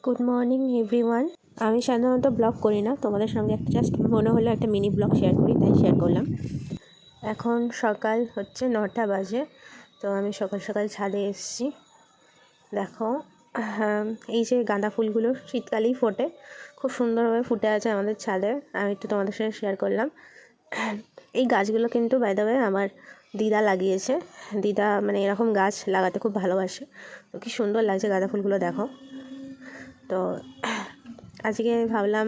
Good morning everyone. আমি সাধারণত blog করি না, তোমাদের সঙ্গে একটা জাস্ট মনে হলো একটা মিনি ব্লগ শেয়ার করি, তাই শেয়ার করলাম। এখন সকাল হচ্ছে 9টা বাজে। তো আমি সকাল সকাল ছাদে এসেছি। দেখো এই যে গাঁদা ফুলগুলো শীতকালেই ফোটে, খুব সুন্দরভাবে ফুটে আছে আমাদের ছাদে। আমি একটু তোমাদের সাথে শেয়ার করলাম। এই গাছগুলো কিন্তু বাই দ্য ওয়ে আমার দিদা লাগিয়েছে। দিদা মানে এরকম গাছ লাগাতে খুব ভালোবাসে। তো কী সুন্দর লাগছে গাঁদা ফুলগুলো, দেখো। তো আজকে ভাবলাম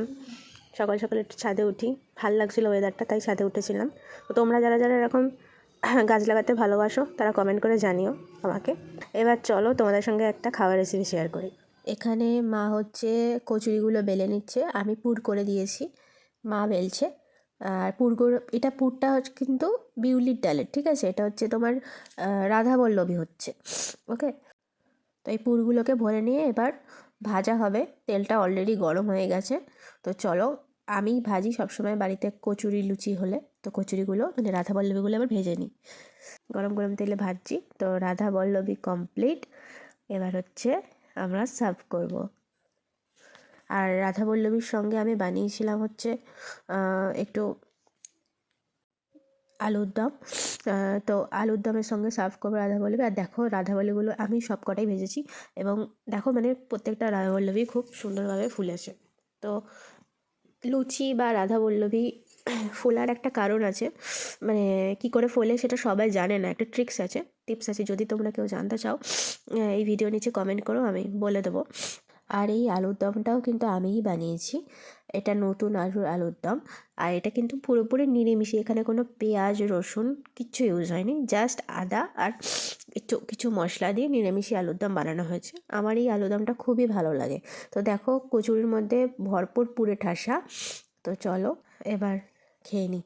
সকাল সকাল একটু ছাদে উঠি, ভাল লাগছিলো ওয়েদারটা, তাই ছাদে উঠেছিলাম। তো তোমরা যারা যারা এরকম গাছ লাগাতে ভালোবাসো তারা কমেন্ট করে জানিও আমাকে। এবার চলো তোমাদের সঙ্গে একটা খাবার রেসিপি শেয়ার করি। এখানে মা হচ্ছে কচুরিগুলো বেলে নিচ্ছে, আমি পুর করে দিয়েছি, মা বেলছে। আর এটা পুরটা হচ্ছে কিন্তু বিউলির ডালের, ঠিক আছে? এটা হচ্ছে তোমার রাধাবল্লভী হচ্ছে, ওকে। তো এই পুরগুলোকে ভরে নিয়ে এবার ভাজা হবে। তেলটা অলরেডি গরম হয়ে গেছে। তো চলো, আমি ভাজি সবসময় বাড়িতে কচুরি লুচি হলে, তো কচুরিগুলো মানে রাধাবল্লভীগুলো আবার ভেজে নিই, গরম গরম তেলে ভাজছি। তো রাধাবল্লভী কমপ্লিট। এবার হচ্ছে আমরা সার্ভ করব। আর রাধাবল্লভীর সঙ্গে আমি বানিয়েছিলাম হচ্ছে একটু আলুর দম। তো আলুর দমের সঙ্গে সার্ভ করবো রাধাবল্লভী। আর দেখো রাধাবল্লভীগুলো আমি সব কটাই ভেজেছি, এবং দেখো মানে প্রত্যেকটা রাধাবল্লভী খুব সুন্দরভাবে ফুলেছে। তো লুচি বা রাধাবল্লভী ফোলার একটা কারণ আছে, মানে কি করে ফোলে সেটা সবাই জানে না, একটা ট্রিক্স আছে, টিপস আছে। যদি তোমরা কেউ জানতে চাও এই ভিডিও নিচে কমেন্ট করো, আমি বলে দেবো। আর এই আলুর দমটাও কিন্তু আমিই বানিয়েছি। এটা নতুন আলুর দম। আর এটা কিন্তু পুরোপুরি নিরামিষি, এখানে কোনো পেঁয়াজ রসুন কিচ্ছু ইউজ হয়নি, জাস্ট আদা আর একটু কিছু মশলা দিয়ে নিরামিষি আলুর দম বানানো হয়েছে। আমার এই আলুর দমটা খুবই ভালো লাগে। তো দেখো কচুরির মধ্যে ভরপুর পুরে ঠাসা। তো চলো এবার খেয়ে নিই।